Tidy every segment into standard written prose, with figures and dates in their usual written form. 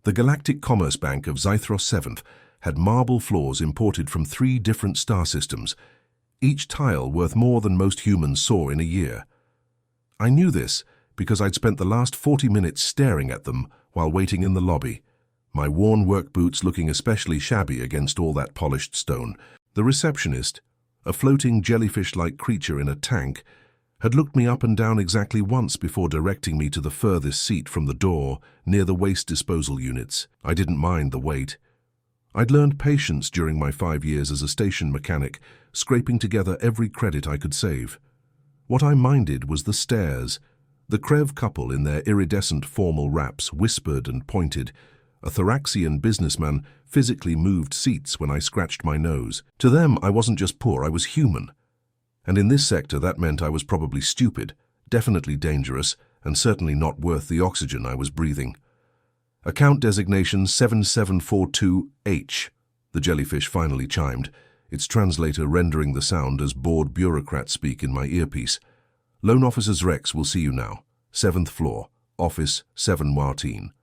The Galactic Commerce Bank of Zythros 7th had marble floors imported from 3 different star systems, each tile worth more than most humans saw in a year. I knew this because I'd spent the last 40 minutes staring at them while waiting in the lobby, my worn work boots looking especially shabby against all that polished stone. The receptionist, a floating jellyfish-like creature in a tank, had looked me up and down exactly once before directing me to the furthest seat from the door near the waste disposal units. I didn't mind the wait. I'd learned patience during my 5 years as a station mechanic, scraping together every credit I could save. What I minded was the stares. The Krev couple in their iridescent formal wraps whispered and pointed. A Thoraxian businessman physically moved seats when I scratched my nose. To them, I wasn't just poor, I was human. And in this sector, that meant I was probably stupid, definitely dangerous, and certainly not worth the oxygen I was breathing. Account designation 7742H, the jellyfish finally chimed, its translator rendering the sound as bored bureaucrats speak in my earpiece. Loan Officers Rex will see you now. 7th floor, office 7 Martine.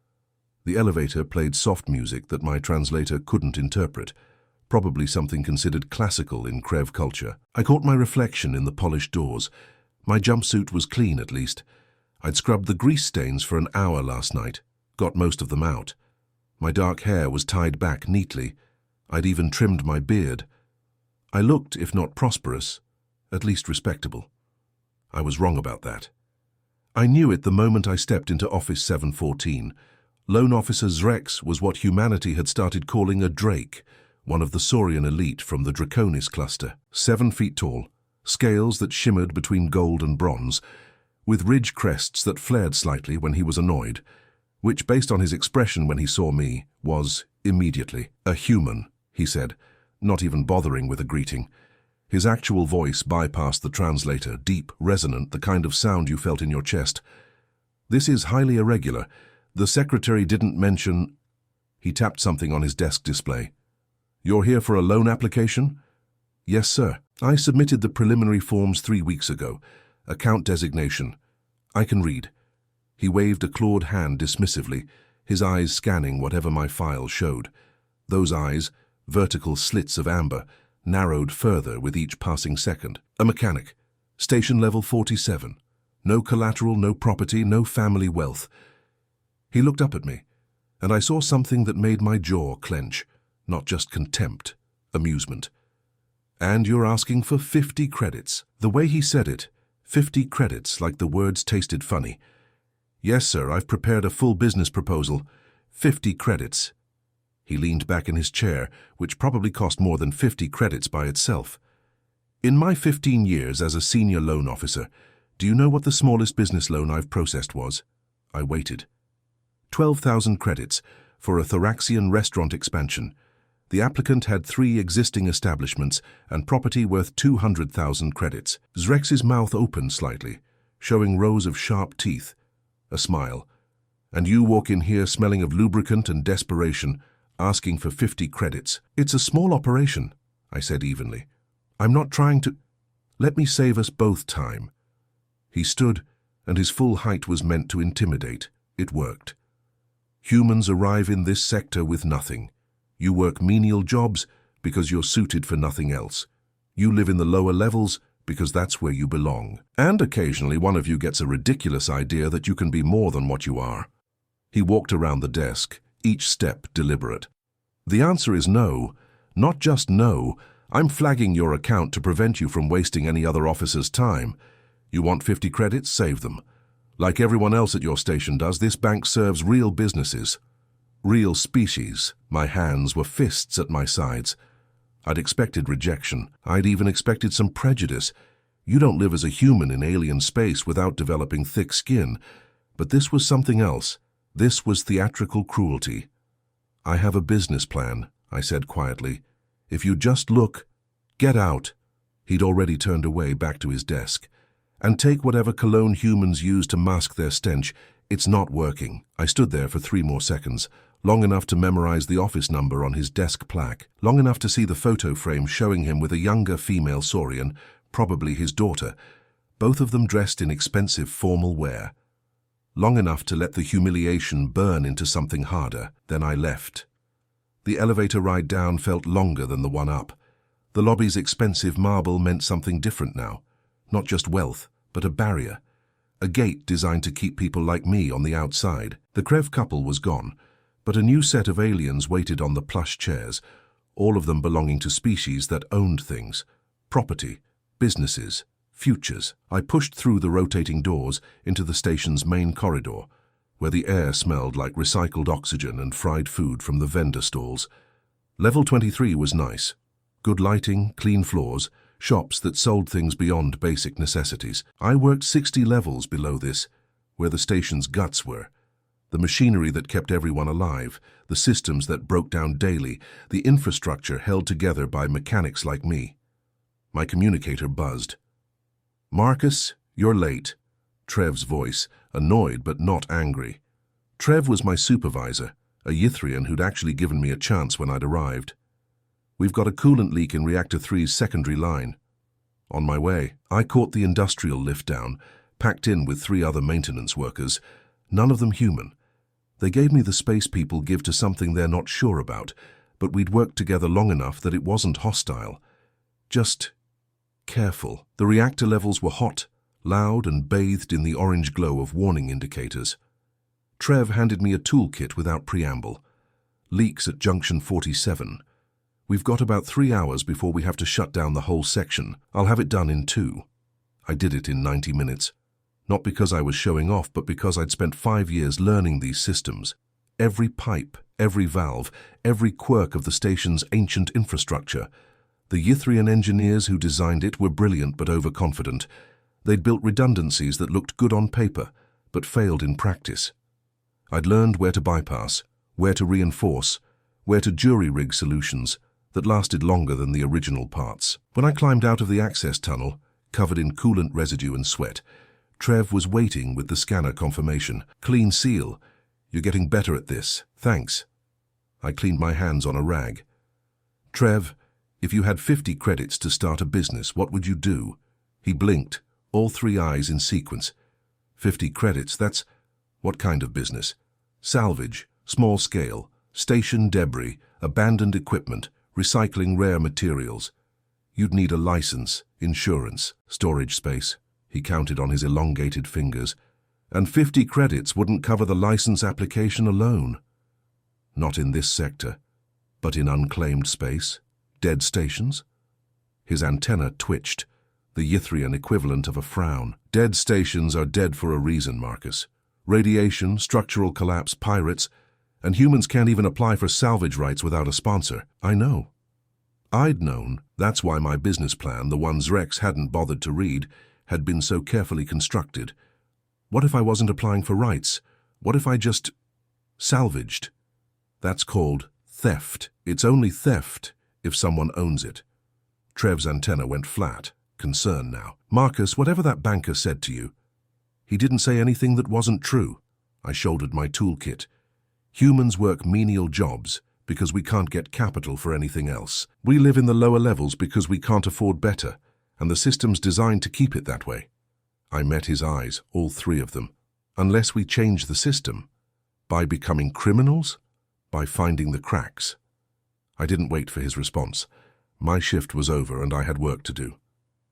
The elevator played soft music that my translator couldn't interpret, probably something considered classical in Krev culture. I caught my reflection in the polished doors. My jumpsuit was clean, at least. I'd scrubbed the grease stains for an hour last night, got most of them out. My dark hair was tied back neatly. I'd even trimmed my beard. I looked, if not prosperous, at least respectable. I was wrong about that. I knew it the moment I stepped into Office 714. Loan Officer Rex was what humanity had started calling a Drake, one of the Saurian elite from the Draconis cluster. 7 feet tall, scales that shimmered between gold and bronze, with ridge crests that flared slightly when he was annoyed, which, based on his expression when he saw me, was, immediately, a human, he said, not even bothering with a greeting. His actual voice bypassed the translator, deep, resonant, the kind of sound you felt in your chest. This is highly irregular. The secretary didn't mention... He tapped something on his desk display. You're here for a loan application? Yes, sir. I submitted the preliminary forms 3 weeks ago. Account designation. I can read. He waved a clawed hand dismissively, his eyes scanning whatever my file showed. Those eyes, vertical slits of amber, narrowed further with each passing second. A mechanic. Station level 47. No collateral, no property, no family wealth. He looked up at me, and I saw something that made my jaw clench. Not just contempt, amusement. And you're asking for 50 credits. The way he said it, 50 credits, like the words tasted funny. Yes, sir, I've prepared a full business proposal. 50 credits. He leaned back in his chair, which probably cost more than 50 credits by itself. In my 15 years as a senior loan officer, do you know what the smallest business loan I've processed was? I waited. 12,000 credits for a Thoraxian restaurant expansion. The applicant had 3 existing establishments and property worth 200,000 credits. Zrex's mouth opened slightly, showing rows of sharp teeth. A smile. And you walk in here smelling of lubricant and desperation, asking for 50 credits. It's a small operation, I said evenly. I'm not trying to... Let me save us both time. He stood, and his full height was meant to intimidate. It worked. Humans arrive in this sector with nothing. You work menial jobs because you're suited for nothing else. You live in the lower levels because that's where you belong. And occasionally one of you gets a ridiculous idea that you can be more than what you are. He walked around the desk, each step deliberate. The answer is no. Not just no. I'm flagging your account to prevent you from wasting any other officer's time. You want 50 credits? Save them. Like everyone else at your station does, this bank serves real businesses. Real species. My hands were fists at my sides. I'd expected rejection. I'd even expected some prejudice. You don't live as a human in alien space without developing thick skin. But this was something else. This was theatrical cruelty. I have a business plan, I said quietly. If you just look, get out. He'd already turned away back to his desk. And take whatever cologne humans use to mask their stench. It's not working. I stood there for 3 more seconds, long enough to memorize the office number on his desk plaque, long enough to see the photo frame showing him with a younger female Saurian, probably his daughter, both of them dressed in expensive formal wear. long enough to let the humiliation burn into something harder. Then I left. The elevator ride down felt longer than the one up. The lobby's expensive marble meant something different now. Not just wealth, but a barrier. A gate designed to keep people like me on the outside. The Krev couple was gone, but a new set of aliens waited on the plush chairs, all of them belonging to species that owned things. Property, businesses, futures. I pushed through the rotating doors into the station's main corridor, where the air smelled like recycled oxygen and fried food from the vendor stalls. Level 23 was nice. Good lighting, clean floors, shops that sold things beyond basic necessities. I worked 60 levels below this, where the station's guts were. The machinery that kept everyone alive, the systems that broke down daily, the infrastructure held together by mechanics like me. My communicator buzzed. "Marcus, you're late." Trev's voice, annoyed but not angry. Trev was my supervisor, a Ythrian who'd actually given me a chance when I'd arrived. "We've got a coolant leak in Reactor 3's secondary line." On my way, I caught the industrial lift down, packed in with 3 other maintenance workers, none of them human. They gave me the space people give to something they're not sure about, but we'd worked together long enough that it wasn't hostile. Just careful. The reactor levels were hot, loud, and bathed in the orange glow of warning indicators. Trev handed me a toolkit without preamble. "Leaks at Junction 47. We've got about 3 hours before we have to shut down the whole section. I'll have it done in 2. I did it in 90 minutes. Not because I was showing off, but because I'd spent 5 years learning these systems. Every pipe, every valve, every quirk of the station's ancient infrastructure. The Ythrian engineers who designed it were brilliant but overconfident. They'd built redundancies that looked good on paper, but failed in practice. I'd learned where to bypass, where to reinforce, where to jury-rig solutions that lasted longer than the original parts. When I climbed out of the access tunnel, covered in coolant residue and sweat, Trev was waiting with the scanner confirmation. "Clean seal. You're getting better at this. Thanks." I cleaned my hands on a rag. "Trev, if you had 50 credits to start a business, what would you do?" He blinked, all 3 eyes in sequence. 50 credits, that's... What kind of business? Salvage, small scale, station debris, abandoned equipment, recycling rare materials. You'd need a license, insurance, storage space. He counted on his elongated fingers. And 50 credits wouldn't cover the license application alone. Not in this sector, but in unclaimed space, dead stations. His antenna twitched, the Ythrian equivalent of a frown. Dead stations are dead for a reason, Marcus. Radiation, structural collapse, pirates, and humans can't even apply for salvage rights without a sponsor. I know. I'd known. That's why my business plan, the ones Rex hadn't bothered to read, had been so carefully constructed. What if I wasn't applying for rights? What if I just salvaged? That's called theft. It's only theft if someone owns it. Trev's antenna went flat, concerned now. "Marcus, whatever that banker said to you, he didn't say anything that wasn't true." I shouldered my toolkit. "Humans work menial jobs because we can't get capital for anything else. We live in the lower levels because we can't afford better, and the system's designed to keep it that way." I met his eyes, all 3 of them. "Unless we change the system. By becoming criminals? By finding the cracks?" I didn't wait for his response. My shift was over and I had work to do.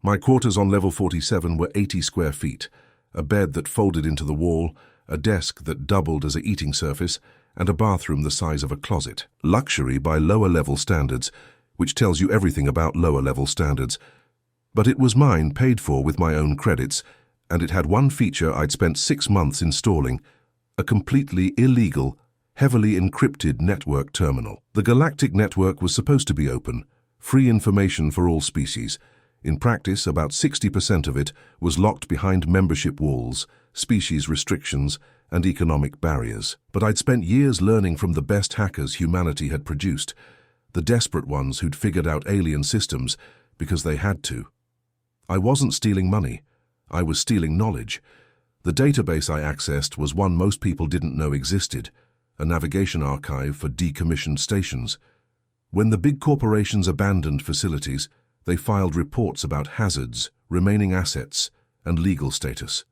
My quarters on level 47 were 80 square feet, a bed that folded into the wall, a desk that doubled as a eating surface, and a bathroom the size of a closet. Luxury by lower-level standards, which tells you everything about lower-level standards. But it was mine, paid for with my own credits, and it had one feature I'd spent 6 months installing, a completely illegal, heavily encrypted network terminal. The Galactic Network was supposed to be open, free information for all species. In practice, about 60% of it was locked behind membership walls, species restrictions, and economic barriers. But I'd spent years learning from the best hackers humanity had produced, the desperate ones who'd figured out alien systems because they had to. I wasn't stealing money. I was stealing knowledge. The database I accessed was one most people didn't know existed, a navigation archive for decommissioned stations. When the big corporations abandoned facilities, they filed reports about hazards, remaining assets, and legal status.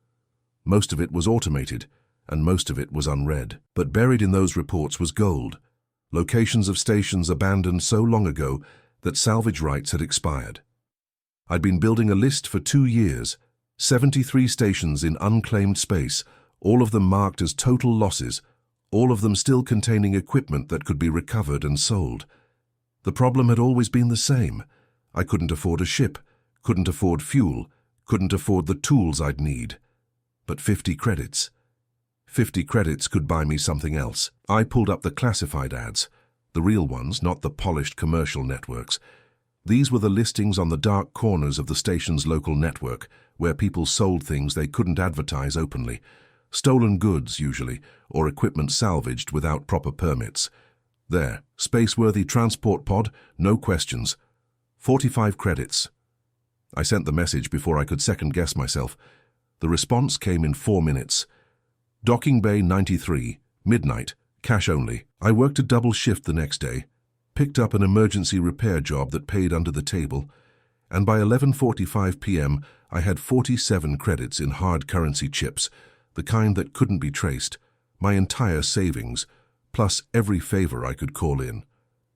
Most of it was automated, and most of it was unread. But buried in those reports was gold. Locations of stations abandoned so long ago that salvage rights had expired. I'd been building a list for 2 years, 73 stations in unclaimed space, all of them marked as total losses, all of them still containing equipment that could be recovered and sold. The problem had always been the same. I couldn't afford a ship, couldn't afford fuel, couldn't afford the tools I'd need. But 50 credits. 50 credits could buy me something else. I pulled up the classified ads, the real ones, not the polished commercial networks. These were the listings on the dark corners of the station's local network, where people sold things they couldn't advertise openly. Stolen goods, usually, or equipment salvaged without proper permits. There, space-worthy transport pod, no questions. 45 credits. I sent the message before I could second-guess myself. The response came in 4 minutes. Docking Bay 93, midnight, cash only. I worked a double shift the next day, picked up an emergency repair job that paid under the table, and by 11:45 p.m. I had 47 credits in hard currency chips, the kind that couldn't be traced, my entire savings, plus every favor I could call in.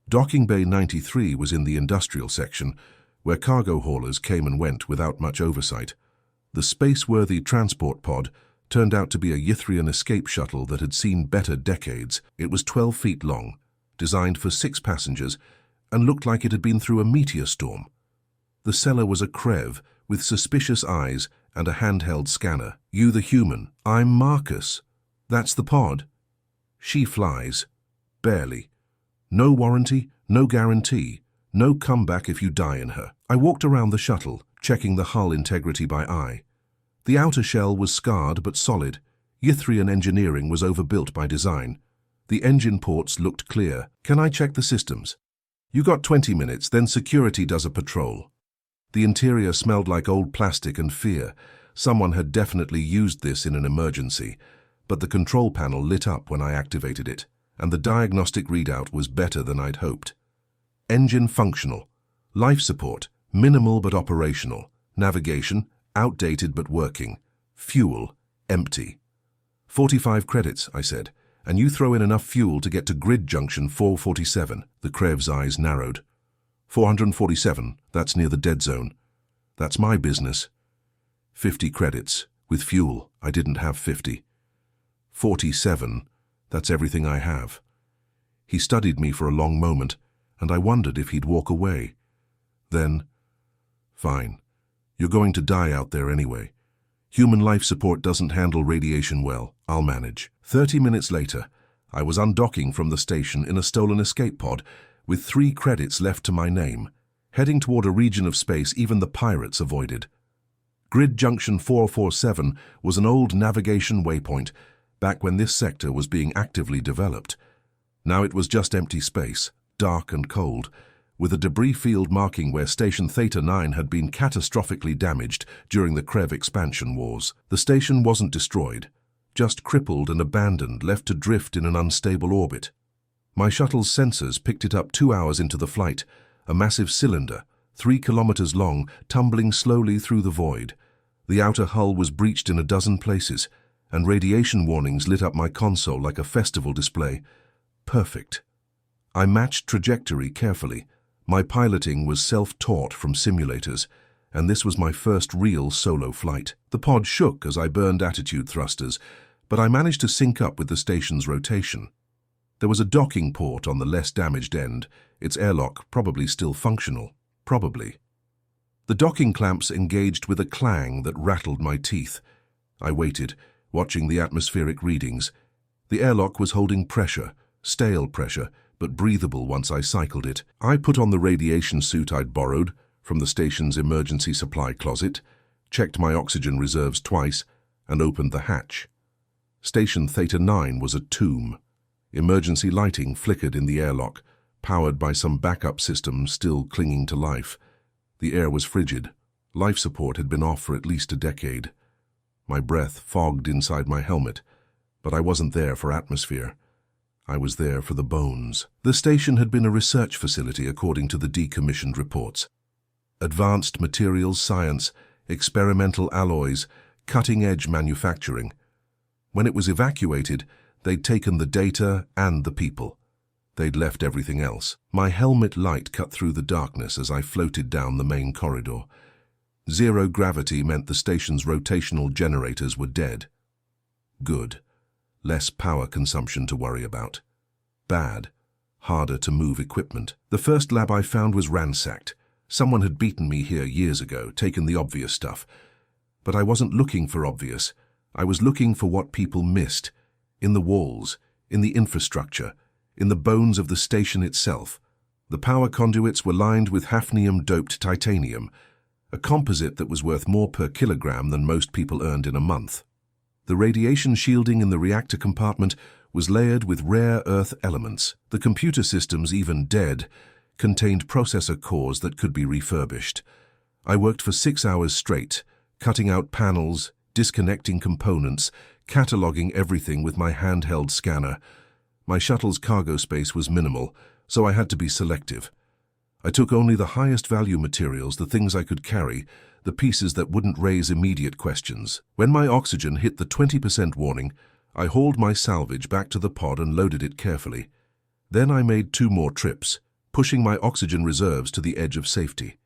Docking Bay 93 was in the industrial section, where cargo haulers came and went without much oversight. The space-worthy transport pod turned out to be a Ythrian escape shuttle that had seen better decades. It was 12 feet long, designed for 6 passengers, and looked like it had been through a meteor storm. The seller was a Krev with suspicious eyes and a handheld scanner. You the human. I'm Marcus. That's the pod. She flies. Barely. No warranty, no guarantee, no comeback if you die in her. I walked around the shuttle, checking the hull integrity by eye. The outer shell was scarred but solid. Ythrian engineering was overbuilt by design. The engine ports looked clear. Can I check the systems? You got 20 minutes, then security does a patrol. The interior smelled like old plastic and fear. Someone had definitely used this in an emergency, but the control panel lit up when I activated it, and the diagnostic readout was better than I'd hoped. Engine functional. Life support, minimal but operational. Navigation, outdated but working. Fuel, empty. 45 credits, I said, and you throw in enough fuel to get to grid junction 447. The Krev's eyes narrowed. 447, that's near the dead zone. That's my business. 50 credits. With fuel, I didn't have 50. 47, that's everything I have. He studied me for a long moment, and I wondered if he'd walk away. Then, fine. You're going to die out there anyway. Human life support doesn't handle radiation well. I'll manage. 30 minutes later, I was undocking from the station in a stolen escape pod with 3 credits left to my name, heading toward a region of space even the pirates avoided. Grid Junction 447 was an old navigation waypoint, back when this sector was being actively developed. Now it was just empty space, dark and cold, with a debris field marking where Station Theta 9 had been catastrophically damaged during the Krev expansion wars. The station wasn't destroyed, just crippled and abandoned, left to drift in an unstable orbit. My shuttle's sensors picked it up 2 hours into the flight, a massive cylinder, 3 kilometers long, tumbling slowly through the void. The outer hull was breached in a dozen places, and radiation warnings lit up my console like a festival display. Perfect. I matched trajectory carefully. My piloting was self-taught from simulators, and this was my first real solo flight. The pod shook as I burned attitude thrusters, but I managed to sync up with the station's rotation. There was a docking port on the less damaged end, its airlock probably still functional. Probably. The docking clamps engaged with a clang that rattled my teeth. I waited, watching the atmospheric readings. The airlock was holding pressure, stale pressure, but breathable once I cycled it. I put on the radiation suit I'd borrowed from the station's emergency supply closet, checked my oxygen reserves twice, and opened the hatch. Station Theta 9 was a tomb. Emergency lighting flickered in the airlock, powered by some backup system still clinging to life. The air was frigid. Life support had been off for at least a decade. My breath fogged inside my helmet, but I wasn't there for atmosphere. I was there for the bones. The station had been a research facility according to the decommissioned reports. Advanced materials science, experimental alloys, cutting-edge manufacturing. When it was evacuated, they'd taken the data and the people. They'd left everything else. My helmet light cut through the darkness as I floated down the main corridor. Zero gravity meant the station's rotational generators were dead. Good. Less power consumption to worry about. Bad. Harder to move equipment. The first lab I found was ransacked. Someone had beaten me here years ago, taken the obvious stuff. But I wasn't looking for obvious. I was looking for what people missed. In the walls, in the infrastructure, in the bones of the station itself. The power conduits were lined with hafnium-doped titanium, a composite that was worth more per kilogram than most people earned in a month. The radiation shielding in the reactor compartment was layered with rare earth elements. The computer systems, even dead, contained processor cores that could be refurbished. I worked for 6 hours straight, cutting out panels, disconnecting components, cataloging everything with my handheld scanner. My shuttle's cargo space was minimal, so I had to be selective. I took only the highest value materials, the things I could carry, the pieces that wouldn't raise immediate questions. When my oxygen hit the 20% warning, I hauled my salvage back to the pod and loaded it carefully. Then I made 2 more trips, pushing my oxygen reserves to the edge of safety.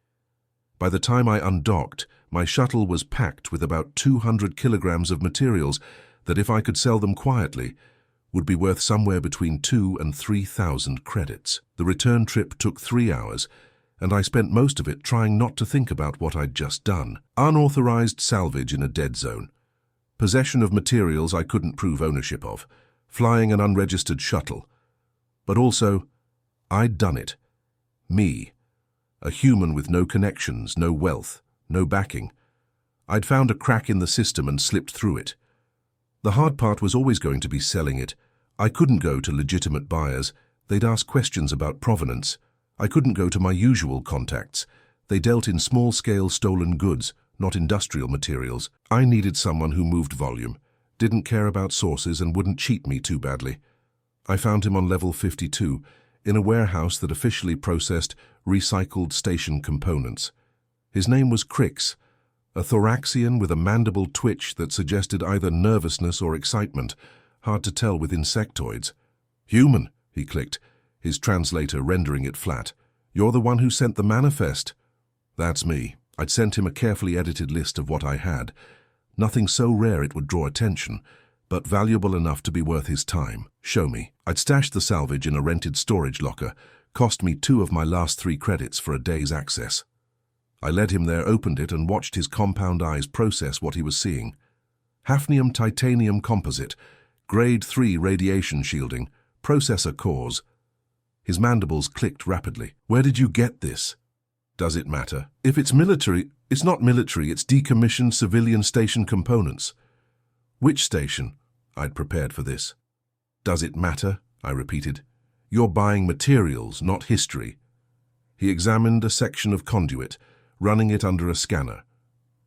By the time I undocked, my shuttle was packed with about 200 kilograms of materials that, if I could sell them quietly, would be worth somewhere between 2,000 and 3,000 credits. The return trip took 3 hours, and I spent most of it trying not to think about what I'd just done. Unauthorized salvage in a dead zone. Possession of materials I couldn't prove ownership of. Flying an unregistered shuttle. But also, I'd done it. Me. A human with no connections, no wealth, no backing. I'd found a crack in the system and slipped through it. The hard part was always going to be selling it. I couldn't go to legitimate buyers. They'd ask questions about provenance. I couldn't go to my usual contacts. They dealt in small-scale stolen goods, not industrial materials. I needed someone who moved volume, didn't care about sources, and wouldn't cheat me too badly. I found him on level 52, in a warehouse that officially processed recycled station components. His name was Crix, a thoraxian with a mandible twitch that suggested either nervousness or excitement, hard to tell with insectoids. "Human," he clicked, his translator rendering it flat. "You're the one who sent the manifest." "That's me." I'd sent him a carefully edited list of what I had. Nothing so rare it would draw attention, but valuable enough to be worth his time. "Show me." I'd stashed the salvage in a rented storage locker. Cost me 2 of my last 3 credits for a day's access. I led him there, opened it, and watched his compound eyes process what he was seeing. Hafnium titanium composite, grade 3 radiation shielding, processor cores. His mandibles clicked rapidly. "Where did you get this?" "Does it matter? If it's military, it's not military, it's decommissioned civilian station components." "Which station?" I'd prepared for this. "Does it matter?" I repeated. "You're buying materials, not history." He examined a section of conduit, running it under a scanner.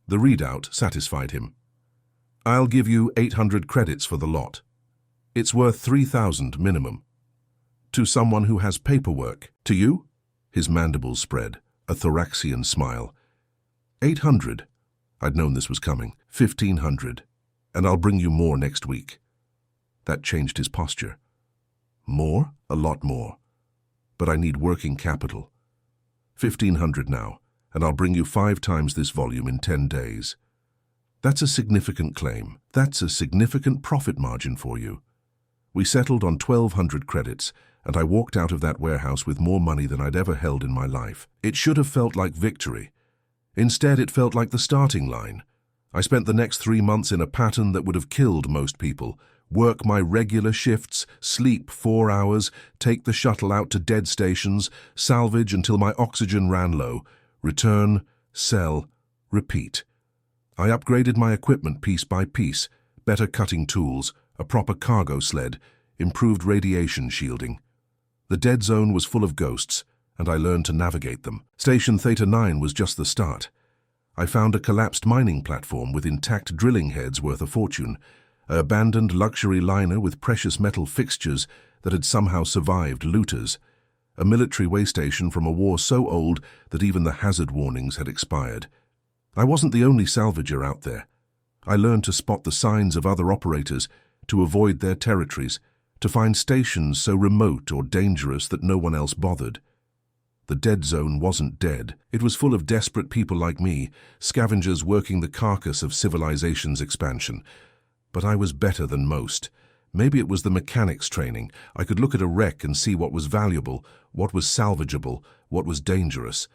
The readout satisfied him. "I'll give you 800 credits for the lot. It's worth 3,000 minimum." "To someone who has paperwork. To you?" His mandibles spread, a thoraxian smile. 800. I'd known this was coming. 1,500. And I'll bring you more next week. That changed his posture. "More? A lot more. But I need working capital. 1,500 now, and I'll bring you 5 times this volume in 10 days. That's a significant claim. That's a significant profit margin for you." We settled on 1,200 credits, and I walked out of that warehouse with more money than I'd ever held in my life. It should have felt like victory. Instead, it felt like the starting line. I spent the next 3 months in a pattern that would have killed most people. Work my regular shifts, sleep 4 hours, take the shuttle out to dead stations, salvage until my oxygen ran low, return, sell, repeat. I upgraded my equipment piece by piece, better cutting tools, a proper cargo sled, improved radiation shielding. The dead zone was full of ghosts, and I learned to navigate them. Station Theta 9 was just the start. I found a collapsed mining platform with intact drilling heads worth a fortune, an abandoned luxury liner with precious metal fixtures that had somehow survived looters, a military way station from a war so old that even the hazard warnings had expired. I wasn't the only salvager out there. I learned to spot the signs of other operators, to avoid their territories, to find stations so remote or dangerous that no one else bothered. The dead zone wasn't dead. It was full of desperate people like me, scavengers working the carcass of civilization's expansion. But I was better than most. Maybe it was the mechanics training. I could look at a wreck and see what was valuable, what was salvageable, what was dangerous.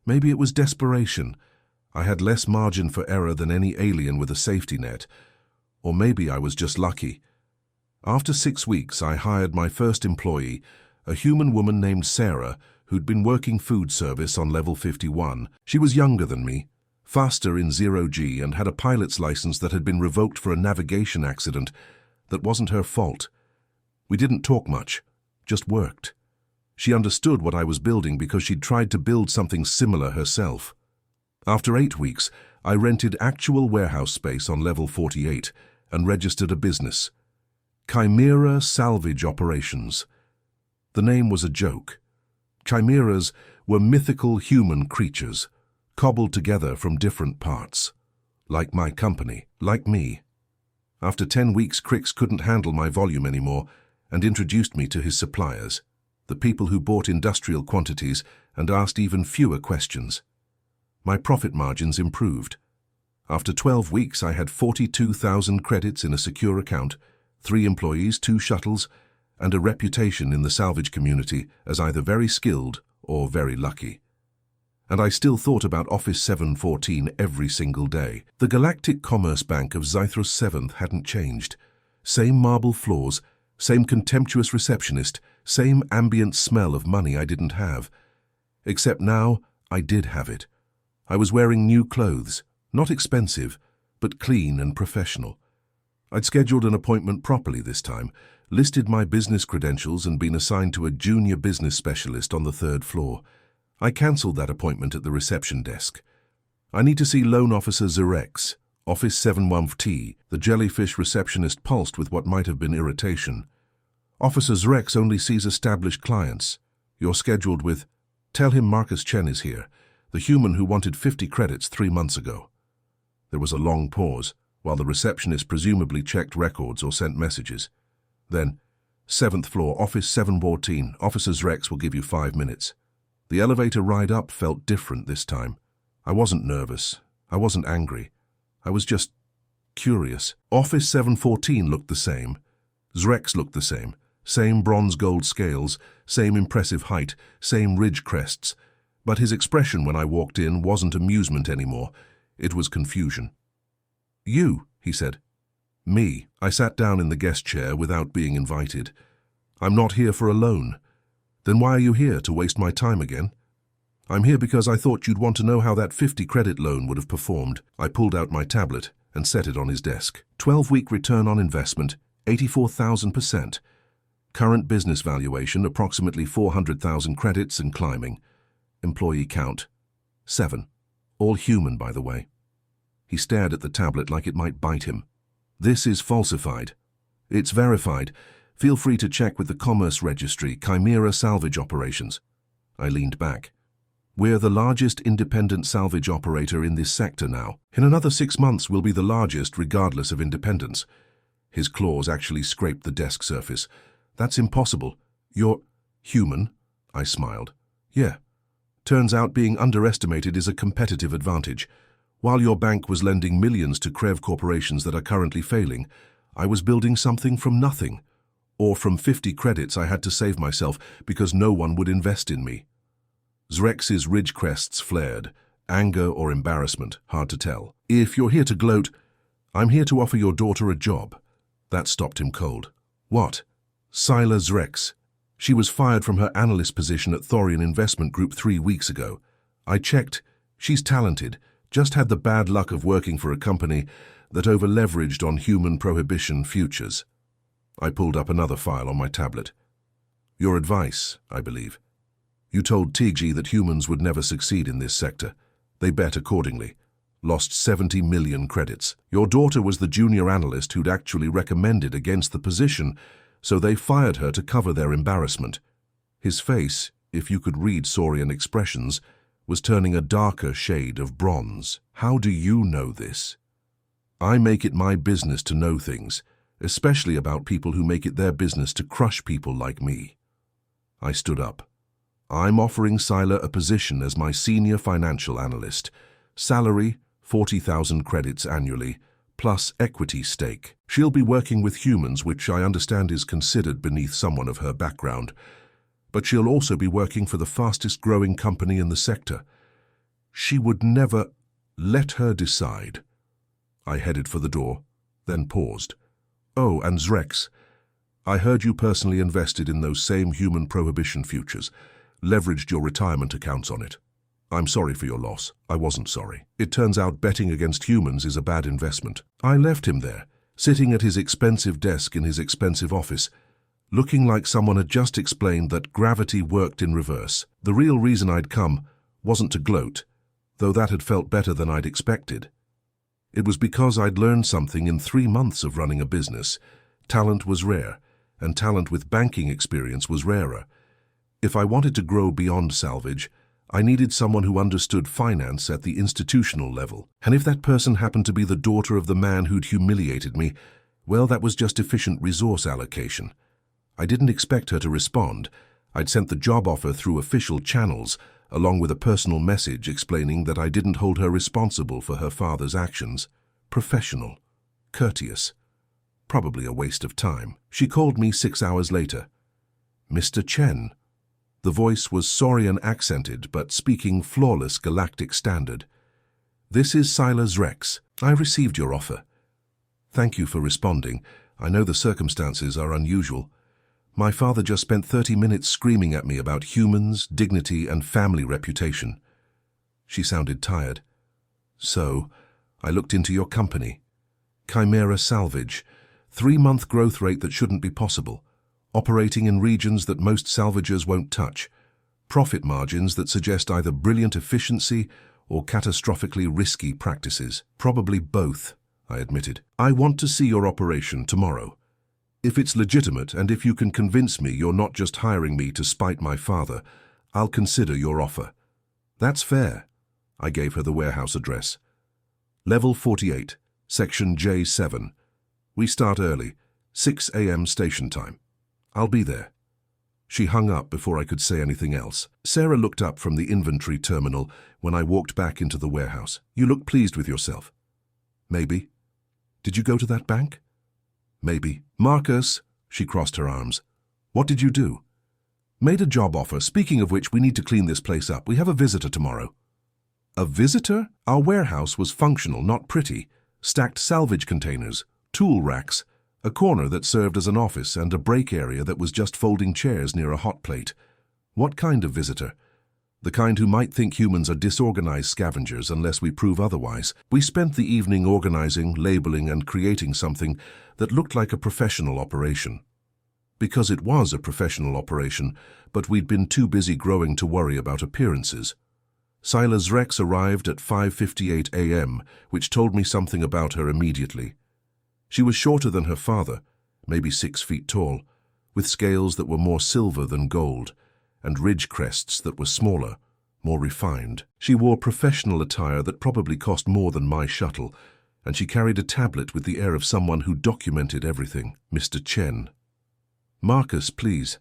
Maybe it was desperation. I had less margin for error than any alien with a safety net. Or maybe I was just lucky. After 6 weeks, I hired my first employee, a human woman named Sarah, who'd been working food service on level 51. She was younger than me, faster in 0G, and had a pilot's license that had been revoked for a navigation accident that wasn't her fault. We didn't talk much, just worked. She understood what I was building because she'd tried to build something similar herself. After 8 weeks, I rented actual warehouse space on level 48 and registered a business. Chimera Salvage Operations. The name was a joke. Chimeras were mythical human creatures, cobbled together from different parts. Like my company, like me. After 10 weeks, Crix couldn't handle my volume anymore and introduced me to his suppliers, the people who bought industrial quantities and asked even fewer questions. My profit margins improved. After 12 weeks, I had 42,000 credits in a secure account, 3 employees, 2 shuttles, and a reputation in the salvage community as either very skilled or very lucky. And I still thought about Office 714 every single day. The Galactic Commerce Bank of Zythros 7th hadn't changed. Same marble floors, same contemptuous receptionist, same ambient smell of money I didn't have. Except now, I did have it. I was wearing new clothes, not expensive, but clean and professional. I'd scheduled an appointment properly this time, listed my business credentials and been assigned to a junior business specialist on the 3rd floor. I cancelled that appointment at the reception desk. I need to see Loan Officer Zerex, Office 71T. The jellyfish receptionist pulsed with what might have been irritation. Officer Zerex only sees established clients. You're scheduled with... Tell him Marcus Chen is here, the human who wanted 50 credits 3 months ago. There was a long pause, while the receptionist presumably checked records or sent messages. Then, 7th floor, Office 714, Officer Zerex will give you 5 minutes. The elevator ride up felt different this time. I wasn't nervous. I wasn't angry. I was just curious. Office 714 looked the same. Zerex looked the same. Same bronze-gold scales, same impressive height, same ridge crests. But his expression when I walked in wasn't amusement anymore. It was confusion. "You," he said. "Me." I sat down in the guest chair without being invited. "I'm not here for a loan." "Then why are you here, to waste my time again?" "I'm here because I thought you'd want to know how that 50-credit loan would have performed." I pulled out my tablet and set it on his desk. 12-week return on investment, 84,000%. Current business valuation, approximately 400,000 credits and climbing. Employee count, 7. All human, by the way. He stared at the tablet like it might bite him. "This is falsified." "It's verified. Feel free to check with the Commerce Registry, Chimera Salvage Operations." I leaned back. "We're the largest independent salvage operator in this sector now. In another 6 months, we'll be the largest regardless of independence." His claws actually scraped the desk surface. "That's impossible. You're human?" I smiled. "Yeah. Turns out being underestimated is a competitive advantage. While your bank was lending millions to Krev corporations that are currently failing, I was building something from nothing. Or from 50 credits I had to save myself because no one would invest in me." Zrex's ridge crests flared. Anger or embarrassment, hard to tell. "If you're here to gloat, I'm here to offer your daughter a job." That stopped him cold. "What?" "Scylla Zrex. She was fired from her analyst position at Thorian Investment Group 3 weeks ago. I checked. She's talented, just had the bad luck of working for a company that over-leveraged on human prohibition futures." I pulled up another file on my tablet. "Your advice, I believe. You told Tigji that humans would never succeed in this sector. They bet accordingly. Lost 70 million credits. Your daughter was the junior analyst who'd actually recommended against the position, so they fired her to cover their embarrassment." His face, if you could read Saurian expressions, was turning a darker shade of bronze. "How do you know this?" "I make it my business to know things, especially about people who make it their business to crush people like me. I stood up. I'm offering Scylla a position as my senior financial analyst. Salary, 40,000 credits annually, plus equity stake. She'll be working with humans, which I understand is considered beneath someone of her background. But she'll also be working for the fastest growing company in the sector. She would never let her decide. I headed for the door, then paused. Oh, and Zrex, I heard you personally invested in those same human prohibition futures, leveraged your retirement accounts on it. I'm sorry for your loss. I wasn't sorry. It turns out betting against humans is a bad investment. I left him there, sitting at his expensive desk in his expensive office, looking like someone had just explained that gravity worked in reverse. The real reason I'd come wasn't to gloat, though that had felt better than I'd expected. It was because I'd learned something in 3 months of running a business. Talent was rare, and talent with banking experience was rarer. If I wanted to grow beyond salvage, I needed someone who understood finance at the institutional level. And if that person happened to be the daughter of the man who'd humiliated me, well, that was just efficient resource allocation. I didn't expect her to respond. I'd sent the job offer through official channels, along with a personal message explaining that I didn't hold her responsible for her father's actions. Professional. Courteous. Probably a waste of time. She called me 6 hours later. Mr. Chen. The voice was Saurian accented, but speaking flawless Galactic standard. This is Scylla Zrex. I received your offer. Thank you for responding. I know the circumstances are unusual. My father just spent 30 minutes screaming at me about humans, dignity, and family reputation. She sounded tired. So, I looked into your company. Chimera Salvage. 3-month growth rate that shouldn't be possible. Operating in regions that most salvagers won't touch. Profit margins that suggest either brilliant efficiency or catastrophically risky practices. Probably both, I admitted. I want to see your operation tomorrow. If it's legitimate and if you can convince me you're not just hiring me to spite my father, I'll consider your offer. That's fair. I gave her the warehouse address. Level 48, Section J7. We start early, 6 a.m. station time. I'll be there. She hung up before I could say anything else. Sarah looked up from the inventory terminal when I walked back into the warehouse. You look pleased with yourself. Maybe. Did you go to that bank? Maybe. Marcus, she crossed her arms. What did you do? Made a job offer. Speaking of which, we need to clean this place up. We have a visitor tomorrow. A visitor? Our warehouse was functional, not pretty. Stacked salvage containers, tool racks, a corner that served as an office, and a break area that was just folding chairs near a hot plate. What kind of visitor? The kind who might think humans are disorganized scavengers unless we prove otherwise. We spent the evening organizing, labeling, and creating something that looked like a professional operation. Because it was a professional operation, but we'd been too busy growing to worry about appearances. Scylla Zrex arrived at 5:58 a.m., which told me something about her immediately. She was shorter than her father, maybe 6 feet tall, with scales that were more silver than gold, and ridge crests that were smaller, more refined. She wore professional attire that probably cost more than my shuttle, and she carried a tablet with the air of someone who documented everything. Mr. Chen. Marcus, please.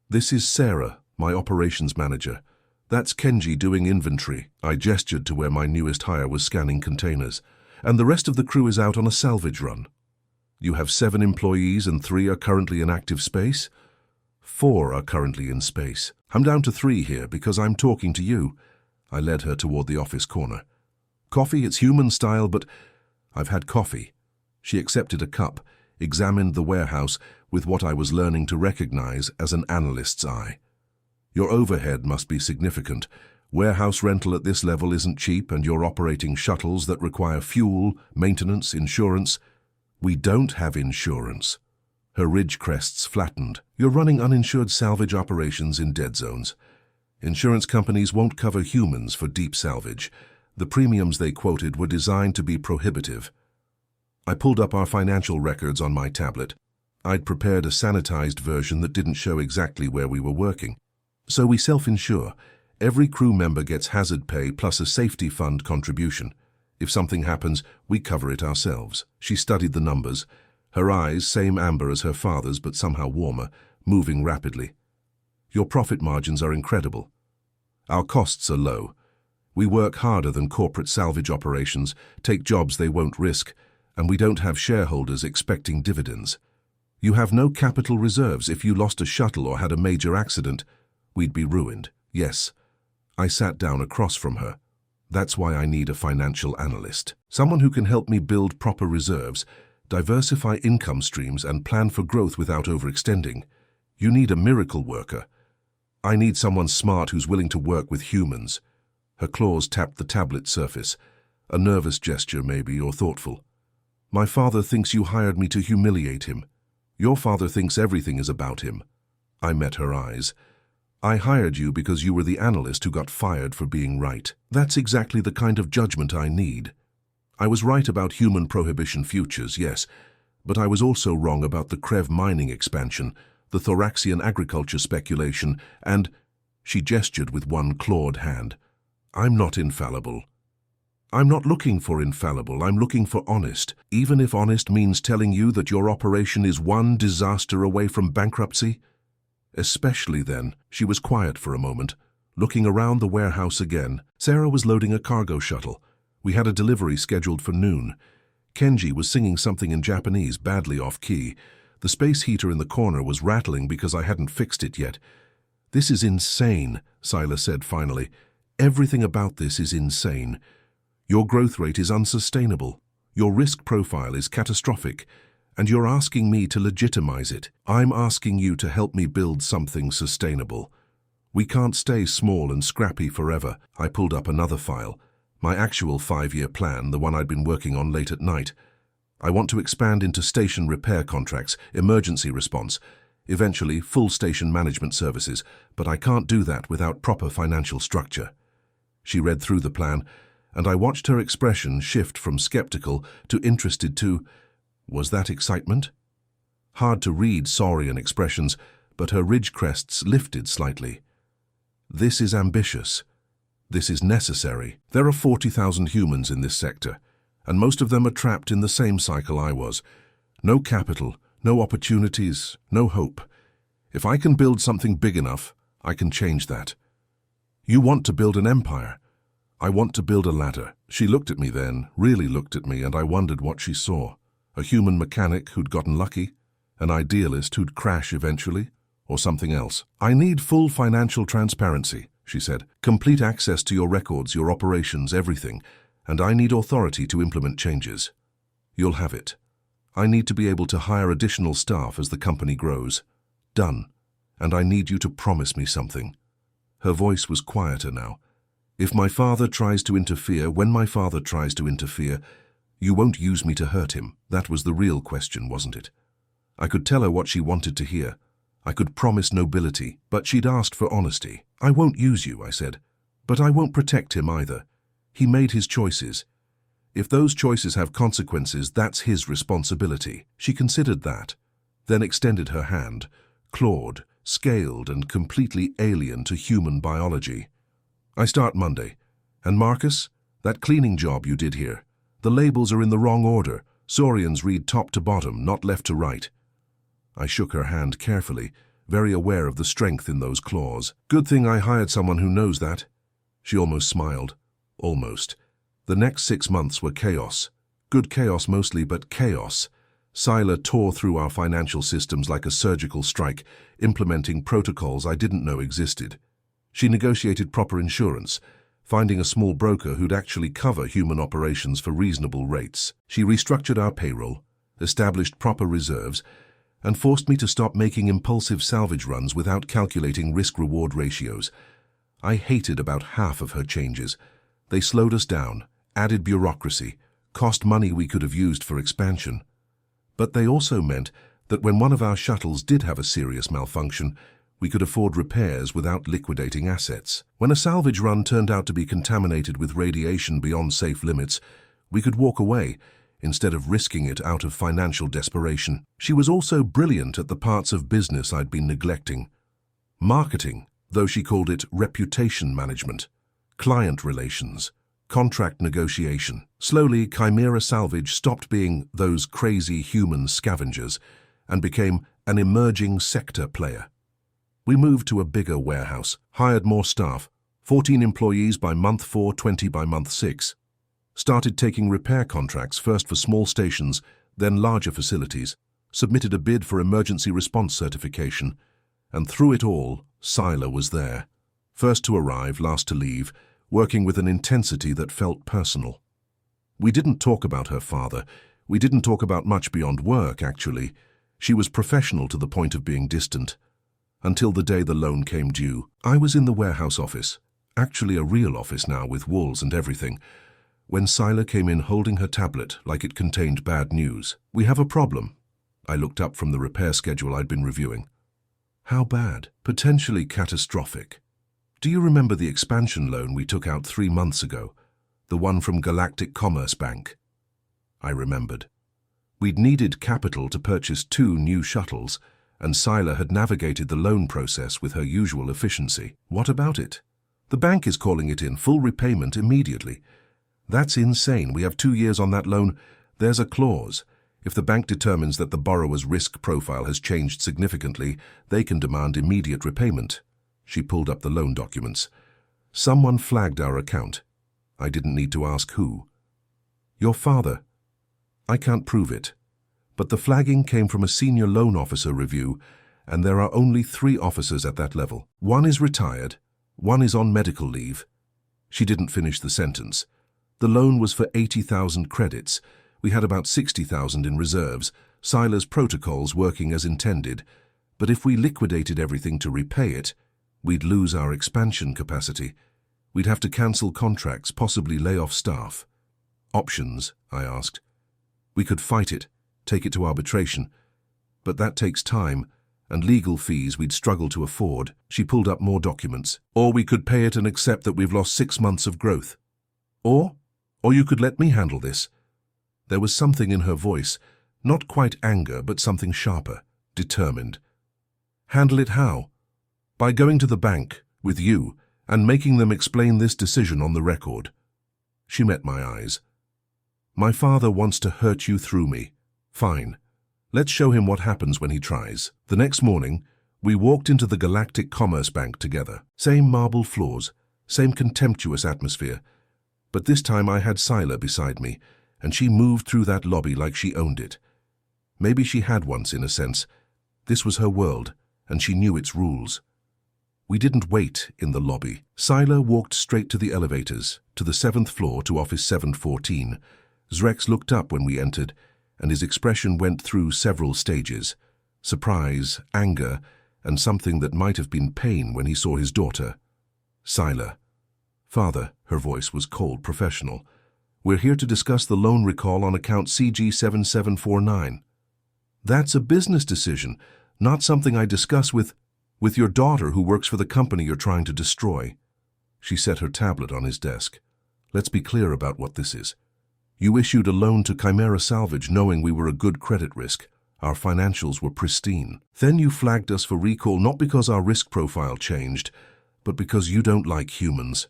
This is Sarah, my operations manager. That's Kenji doing inventory. I gestured to where my newest hire was scanning containers. And the rest of the crew is out on a salvage run. You have 7 employees and 3 are currently in active space? 4 are currently in space. I'm down to 3 here because I'm talking to you. I led her toward the office corner. Coffee, it's human style, but I've had coffee. She accepted a cup, examined the warehouse with what I was learning to recognize as an analyst's eye. Your overhead must be significant. Warehouse rental at this level isn't cheap, and you're operating shuttles that require fuel, maintenance, insurance. We don't have insurance. Her ridge crests flattened. You're running uninsured salvage operations in dead zones. Insurance companies won't cover humans for deep salvage. The premiums they quoted were designed to be prohibitive. I pulled up our financial records on my tablet. I'd prepared a sanitized version that didn't show exactly where we were working. So we self-insure. Every crew member gets hazard pay plus a safety fund contribution. If something happens, we cover it ourselves. She studied the numbers. Her eyes, same amber as her father's but somehow warmer, moving rapidly. Your profit margins are incredible. Our costs are low. We work harder than corporate salvage operations, take jobs they won't risk, and we don't have shareholders expecting dividends. You have no capital reserves. If you lost a shuttle or had a major accident, we'd be ruined. Yes. I sat down across from her. That's why I need a financial analyst. Someone who can help me build proper reserves, diversify income streams, and plan for growth without overextending. You need a miracle worker. I need someone smart who's willing to work with humans. Her claws tapped the tablet surface. A nervous gesture, maybe, or thoughtful. My father thinks you hired me to humiliate him. Your father thinks everything is about him. I met her eyes. I hired you because you were the analyst who got fired for being right. That's exactly the kind of judgment I need. I was right about human prohibition futures, yes, but I was also wrong about the Krev mining expansion, the Thoraxian agriculture speculation, and... She gestured with one clawed hand. I'm not infallible. I'm not looking for infallible, I'm looking for honest, even if honest means telling you that your operation is one disaster away from bankruptcy. Especially then. She was quiet for a moment, looking around the warehouse again. Sarah was loading a cargo shuttle. We had a delivery scheduled for noon. Kenji was singing something in Japanese, badly off-key. The space heater in the corner was rattling because I hadn't fixed it yet. This is insane, Sila said finally. Everything about this is insane. Your growth rate is unsustainable. Your risk profile is catastrophic. And you're asking me to legitimize it. I'm asking you to help me build something sustainable. We can't stay small and scrappy forever. I pulled up another file. My actual 5-year plan, the one I'd been working on late at night. I want to expand into station repair contracts, emergency response, eventually full station management services, but I can't do that without proper financial structure. She read through the plan, and I watched her expression shift from skeptical to interested to... Was that excitement? Hard to read saurian expressions, but her ridge crests lifted slightly. This is ambitious. This is necessary. There are 40,000 humans in this sector, and most of them are trapped in the same cycle I was. No capital, no opportunities, no hope. If I can build something big enough, I can change that. You want to build an empire. I want to build a ladder. She looked at me then, really looked at me, and I wondered what she saw. A human mechanic who'd gotten lucky? An idealist who'd crash eventually? Or something else? I need full financial transparency, she said. Complete access to your records, your operations, everything. And I need authority to implement changes. You'll have it. I need to be able to hire additional staff as the company grows. Done. And I need you to promise me something. Her voice was quieter now. If my father tries to interfere, when my father tries to interfere, you won't use me to hurt him. That was the real question, wasn't it? I could tell her what she wanted to hear. I could promise nobility, but she'd asked for honesty. I won't use you, I said. But I won't protect him either. He made his choices. If those choices have consequences, that's his responsibility. She considered that, then extended her hand, clawed, scaled, and completely alien to human biology. I start Monday. And Marcus, that cleaning job you did here, the labels are in the wrong order. Saurians read top to bottom, not left to right. I shook her hand carefully, very aware of the strength in those claws. Good thing I hired someone who knows that. She almost smiled. Almost. The next 6 months were chaos. Good chaos mostly, but chaos. Sila tore through our financial systems like a surgical strike, implementing protocols I didn't know existed. She negotiated proper insurance, finding a small broker who'd actually cover human operations for reasonable rates. She restructured our payroll, established proper reserves, and forced me to stop making impulsive salvage runs without calculating risk-reward ratios. I hated about half of her changes. They slowed us down, added bureaucracy, cost money we could have used for expansion. But they also meant that when one of our shuttles did have a serious malfunction, we could afford repairs without liquidating assets. When a salvage run turned out to be contaminated with radiation beyond safe limits, we could walk away instead of risking it out of financial desperation. She was also brilliant at the parts of business I'd been neglecting. Marketing, though she called it reputation management, client relations, Contract negotiation. Slowly, Chimera Salvage stopped being those crazy human scavengers and became an emerging sector player. We moved to a bigger warehouse, hired more staff, 14 employees by month 4, 20 by month 6. Started taking repair contracts first for small stations, then larger facilities, submitted a bid for emergency response certification, and through it all, Scylla was there. First to arrive, last to leave, working with an intensity that felt personal. We didn't talk about her father. We didn't talk about much beyond work, actually. She was professional to the point of being distant. Until the day the loan came due. I was in the warehouse office, actually a real office now with walls and everything, when Scylla came in holding her tablet like it contained bad news. "We have a problem." I looked up from the repair schedule I'd been reviewing. "How bad?" "Potentially catastrophic. Do you remember the expansion loan we took out 3 months ago? The one from Galactic Commerce Bank?" I remembered. We'd needed capital to purchase 2 new shuttles, and Scylla had navigated the loan process with her usual efficiency. "What about it?" "The bank is calling it in full repayment immediately." "That's insane. We have 2 years on that loan." "There's a clause. If the bank determines that the borrower's risk profile has changed significantly, they can demand immediate repayment." She pulled up the loan documents. "Someone flagged our account." I didn't need to ask who. "Your father." "I can't prove it. But the flagging came from a senior loan officer review, and there are only 3 officers at that level. One is retired, one is on medical leave." She didn't finish the sentence. "The loan was for 80,000 credits. We had about 60,000 in reserves, Scylla's protocols working as intended. But if we liquidated everything to repay it, we'd lose our expansion capacity. We'd have to cancel contracts, possibly lay off staff." "Options?" I asked. "We could fight it, take it to arbitration. But that takes time, and legal fees we'd struggle to afford." She pulled up more documents. "Or we could pay it and accept that we've lost 6 months of growth. Or you could let me handle this." There was something in her voice, not quite anger, but something sharper, determined. "Handle it how?" "By going to the bank, with you, and making them explain this decision on the record." She met my eyes. "My father wants to hurt you through me. Fine. Let's show him what happens when he tries." The next morning, we walked into the Galactic Commerce Bank together. Same marble floors, same contemptuous atmosphere. But this time I had Scylla beside me, and she moved through that lobby like she owned it. Maybe she had once, in a sense. This was her world, and she knew its rules. We didn't wait in the lobby. Scylla walked straight to the elevators, to the 7th floor, to office 714. Zrex looked up when we entered, and his expression went through several stages. Surprise, anger, and something that might have been pain when he saw his daughter. "Scylla." "Father," her voice was cold, professional. "We're here to discuss the loan recall on account CG7749. "That's a business decision, not something I discuss with your daughter who works for the company you're trying to destroy." She set her tablet on his desk. "Let's be clear about what this is. You issued a loan to Chimera Salvage knowing we were a good credit risk. Our financials were pristine. Then you flagged us for recall not because our risk profile changed, but because you don't like humans.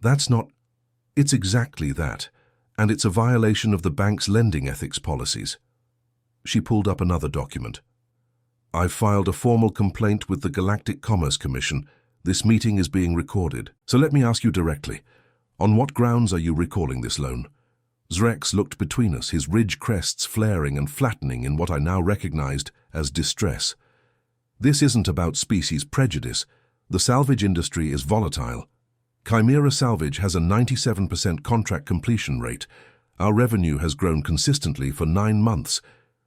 That's not... It's exactly that, and it's a violation of the bank's lending ethics policies." She pulled up another document. "I've filed a formal complaint with the Galactic Commerce Commission. This meeting is being recorded. So let me ask you directly, on what grounds are you recalling this loan?" Zrex looked between us, his ridge crests flaring and flattening in what I now recognized as distress. "This isn't about species prejudice. The salvage industry is volatile. Chimera Salvage has a 97% contract completion rate. Our revenue has grown consistently for 9 months.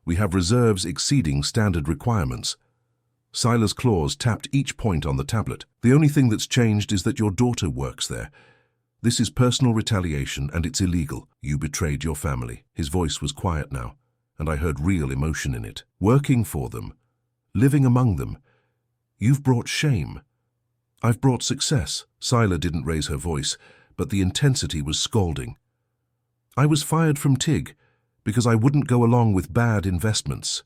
We have reserves exceeding standard requirements." Scylla's claws tapped each point on the tablet. "The only thing that's changed is that your daughter works there. This is personal retaliation and it's illegal. You betrayed your family." His voice was quiet now, and I heard real emotion in it. "Working for them, living among them. You've brought shame. I've brought success." Scylla didn't raise her voice, but the intensity was scalding. "I was fired from TIG because I wouldn't go along with bad investments.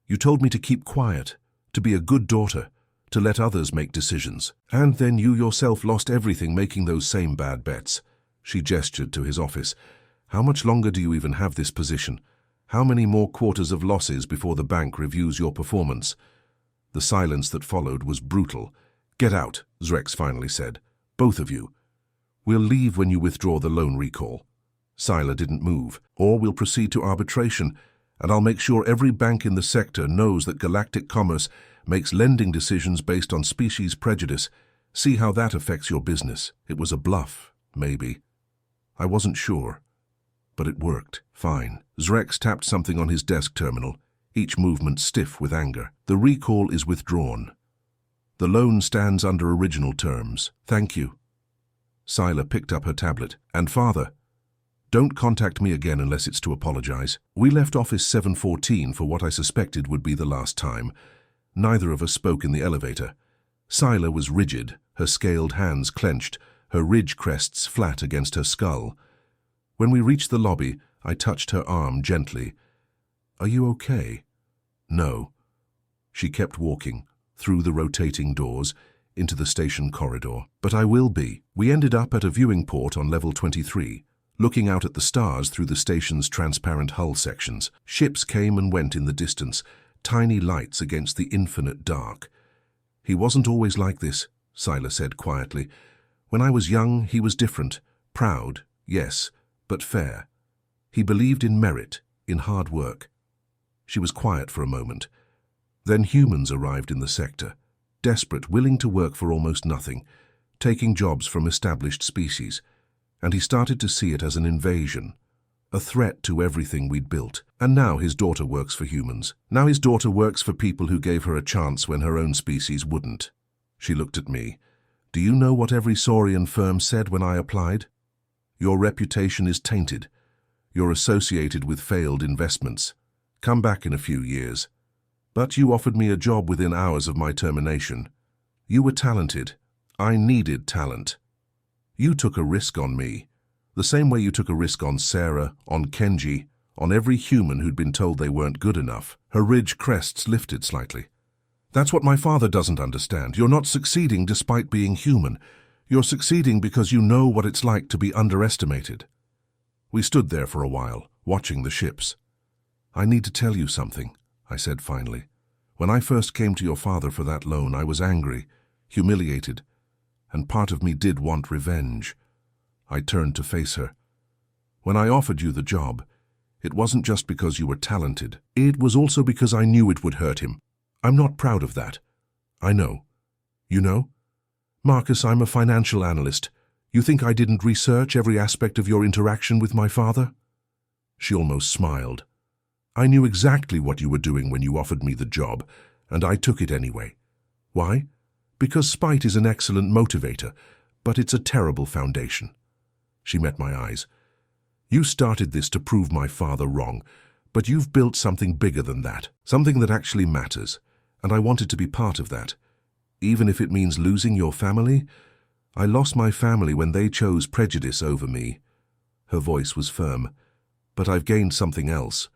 You told me to keep quiet, to be a good daughter, to let others make decisions. And then you yourself lost everything making those same bad bets." She gestured to his office. How much longer do you even have this position? How many more quarters of losses before the bank reviews your performance? The silence that followed was brutal. Get out, Zrex finally said. Both of you. We'll leave when you withdraw the loan recall. Scylla didn't move. Or we'll proceed to arbitration, and I'll make sure every bank in the sector knows that Galactic Commerce makes lending decisions based on species prejudice. See how that affects your business. It was a bluff, maybe. I wasn't sure. But it worked. Fine. Zrex tapped something on his desk terminal, each movement stiff with anger. The recall is withdrawn. The loan stands under original terms. Thank you. Scylla picked up her tablet. And Father, don't contact me again unless it's to apologize. We left office 714 for what I suspected would be the last time. Neither of us spoke in the elevator. Scylla was rigid, her scaled hands clenched, her ridge crests flat against her skull. When we reached the lobby, I touched her arm gently. Are you okay? No. She kept walking, through the rotating doors, into the station corridor. But I will be. We ended up at a viewing port on level 23, looking out at the stars through the station's transparent hull sections. Ships came and went in the distance, tiny lights against the infinite dark. He wasn't always like this, Scylla said quietly. When I was young, he was different. Proud, yes, but fair. He believed in merit, in hard work. She was quiet for a moment. Then humans arrived in the sector, desperate, willing to work for almost nothing, taking jobs from established species. And he started to see it as an invasion, a threat to everything we'd built. And now his daughter works for humans. Now his daughter works for people who gave her a chance when her own species wouldn't. She looked at me. Do you know what every Saurian firm said when I applied? Your reputation is tainted. You're associated with failed investments. Come back in a few years. But you offered me a job within hours of my termination. You were talented. I needed talent. You took a risk on me, the same way you took a risk on Sarah, on Kenji, on every human who'd been told they weren't good enough. Her ridge crests lifted slightly. That's what my father doesn't understand. You're not succeeding despite being human. You're succeeding because you know what it's like to be underestimated. We stood there for a while, watching the ships. I need to tell you something, I said finally. When I first came to your father for that loan, I was angry, humiliated, and part of me did want revenge. I turned to face her. When I offered you the job, it wasn't just because you were talented. It was also because I knew it would hurt him. I'm not proud of that. I know. You know? Marcus, I'm a financial analyst. You think I didn't research every aspect of your interaction with my father? She almost smiled. I knew exactly what you were doing when you offered me the job, and I took it anyway. Why? Because spite is an excellent motivator, but it's a terrible foundation. She met my eyes. You started this to prove my father wrong, but you've built something bigger than that, something that actually matters, and I wanted to be part of that. Even if it means losing your family? I lost my family when they chose prejudice over me. Her voice was firm. But I've gained something else.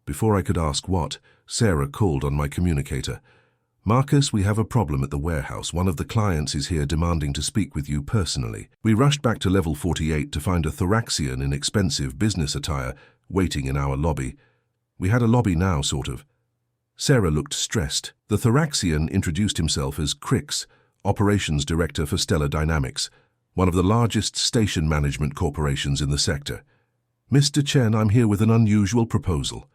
Before I could ask what, Sarah called on my communicator. Marcus, we have a problem at the warehouse. One of the clients is here demanding to speak with you personally. We rushed back to level 48 to find a Thoraxian in expensive business attire waiting in our lobby. We had a lobby now, sort of. Sarah looked stressed. The Thoraxian introduced himself as Crix, Operations Director for Stellar Dynamics, one of the largest station management corporations in the sector. Mr. Chen, I'm here with an unusual proposal.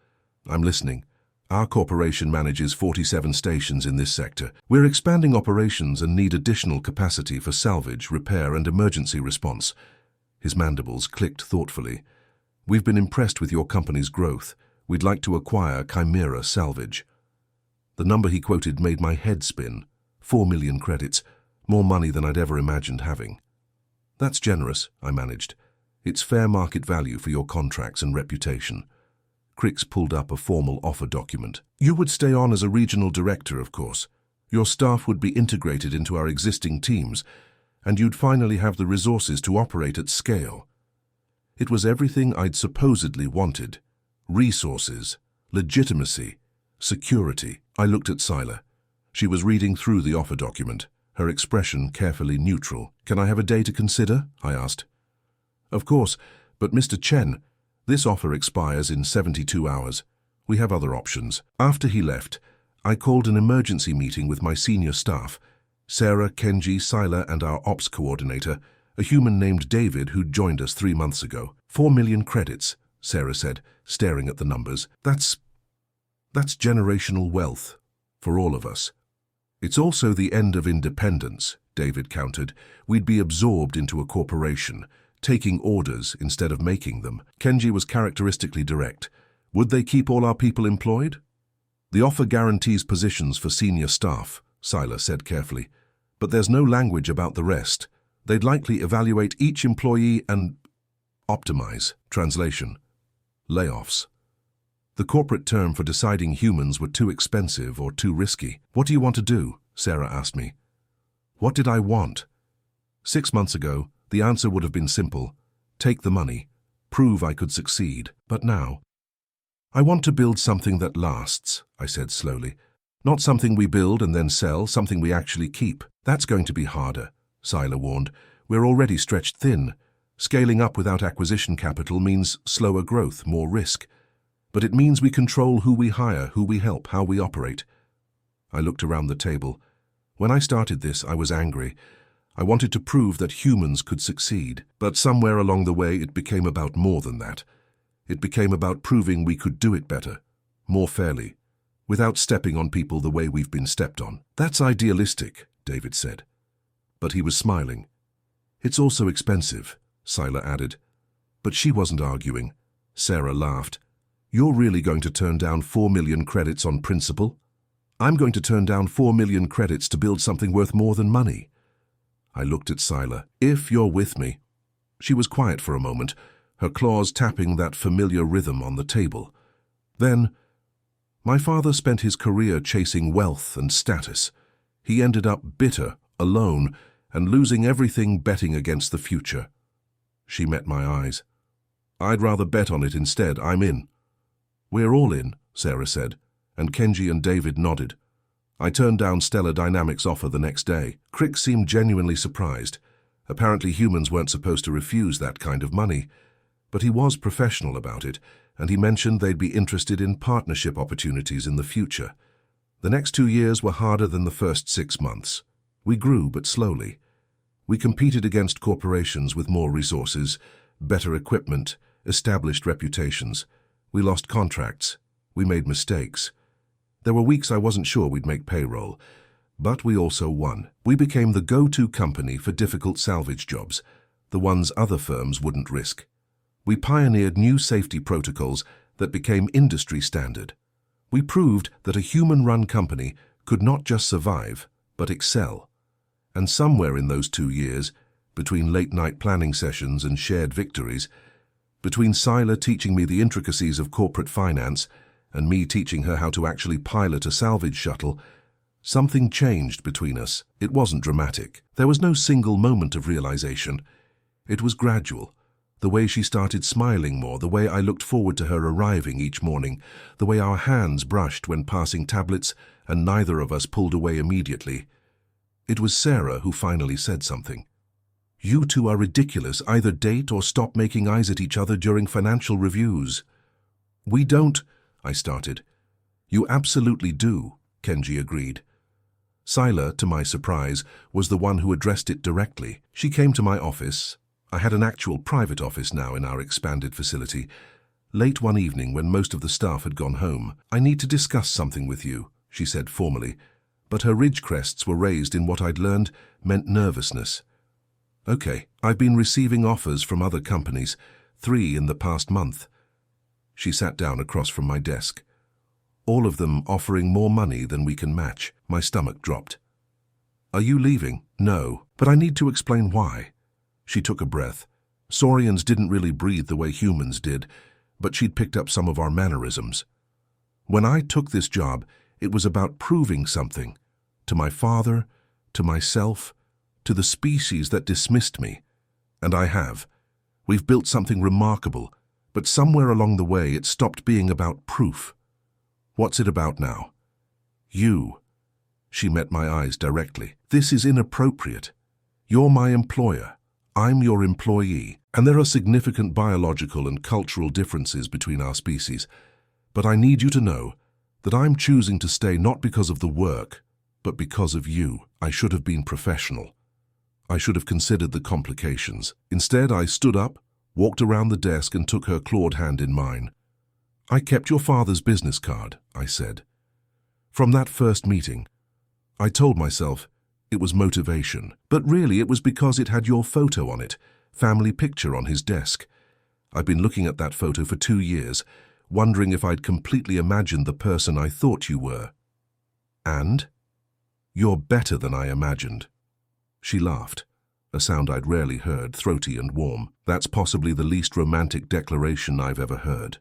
I'm listening. Our corporation manages 47 stations in this sector. We're expanding operations and need additional capacity for salvage, repair, and emergency response. His mandibles clicked thoughtfully. We've been impressed with your company's growth. We'd like to acquire Chimera Salvage. The number he quoted made my head spin. 4 million credits, more money than I'd ever imagined having. That's generous, I managed. It's fair market value for your contracts and reputation. Crix pulled up a formal offer document. You would stay on as a regional director, of course. Your staff would be integrated into our existing teams, and you'd finally have the resources to operate at scale. It was everything I'd supposedly wanted. Resources, legitimacy, security. I looked at Scylla. She was reading through the offer document, her expression carefully neutral. Can I have a day to consider? I asked. Of course, but Mr. Chen, this offer expires in 72 hours. We have other options. After he left, I called an emergency meeting with my senior staff, Sarah, Kenji, Sila, and our ops coordinator, a human named David who joined us 3 months ago. 4 million credits, Sarah said, staring at the numbers. That's generational wealth for all of us. It's also the end of independence, David countered. We'd be absorbed into a corporation, taking orders instead of making them. Kenji was characteristically direct. Would they keep all our people employed? The offer guarantees positions for senior staff, Sila said carefully. But there's no language about the rest. They'd likely evaluate each employee and optimize. Translation: layoffs. The corporate term for deciding humans were too expensive or too risky. What do you want to do? Sarah asked me. What did I want? 6 months ago, the answer would have been simple. Take the money. Prove I could succeed. But now, I want to build something that lasts, I said slowly. Not something we build and then sell, something we actually keep. That's going to be harder, Sila warned. We're already stretched thin. Scaling up without acquisition capital means slower growth, more risk. But it means we control who we hire, who we help, how we operate. I looked around the table. When I started this, I was angry. I wanted to prove that humans could succeed. But somewhere along the way, it became about more than that. It became about proving we could do it better, more fairly, without stepping on people the way we've been stepped on. That's idealistic, David said. But he was smiling. It's also expensive, Sila added. But she wasn't arguing. Sarah laughed. You're really going to turn down 4 million credits on principle? I'm going to turn down 4 million credits to build something worth more than money. I looked at Sila. If you're with me. She was quiet for a moment, her claws tapping that familiar rhythm on the table. Then, my father spent his career chasing wealth and status. He ended up bitter, alone, and losing everything betting against the future. She met my eyes. I'd rather bet on it instead. I'm in. We're all in, Sarah said, and Kenji and David nodded. I turned down Stellar Dynamics' offer the next day. Crick seemed genuinely surprised. Apparently humans weren't supposed to refuse that kind of money. But he was professional about it, and he mentioned they'd be interested in partnership opportunities in the future. The next 2 years were harder than the first 6 months. We grew, but slowly. We competed against corporations with more resources, better equipment, established reputations. We lost contracts. We made mistakes. There were weeks I wasn't sure we'd make payroll, but we also won. We became the go-to company for difficult salvage jobs, the ones other firms wouldn't risk. We pioneered new safety protocols that became industry standard. We proved that a human-run company could not just survive, but excel. And somewhere in those 2 years, between late-night planning sessions and shared victories, between Sila teaching me the intricacies of corporate finance and me teaching her how to actually pilot a salvage shuttle, something changed between us. It wasn't dramatic. There was no single moment of realization. It was gradual. The way she started smiling more, the way I looked forward to her arriving each morning, the way our hands brushed when passing tablets and neither of us pulled away immediately. It was Sarah who finally said something. You two are ridiculous. Either date or stop making eyes at each other during financial reviews. We don't, I started. You absolutely do, Kenji agreed. Sila, to my surprise, was the one who addressed it directly. She came to my office. I had an actual private office now in our expanded facility. Late one evening when most of the staff had gone home. I need to discuss something with you, she said formally, but her ridge crests were raised in what I'd learned meant nervousness. Okay, I've been receiving offers from other companies, 3 in the past month. She sat down across from my desk. All of them offering more money than we can match. My stomach dropped. Are you leaving? No, but I need to explain why. She took a breath. Saurians didn't really breathe the way humans did, but she'd picked up some of our mannerisms. When I took this job, it was about proving something. To my father, to myself, to the species that dismissed me. And I have. We've built something remarkable, but somewhere along the way it stopped being about proof. What's it about now? You. She met my eyes directly. This is inappropriate. You're my employer. I'm your employee, and there are significant biological and cultural differences between our species. But I need you to know that I'm choosing to stay not because of the work, but because of you. I should have been professional. I should have considered the complications. Instead, I stood up, walked around the desk and took her clawed hand in mine. I kept your father's business card, I said. From that first meeting, I told myself it was motivation, but really it was because it had your photo on it, family picture on his desk. I've been looking at that photo for 2 years, wondering if I'd completely imagined the person I thought you were. And? You're better than I imagined. She laughed, a sound I'd rarely heard, throaty and warm. That's possibly the least romantic declaration I've ever heard.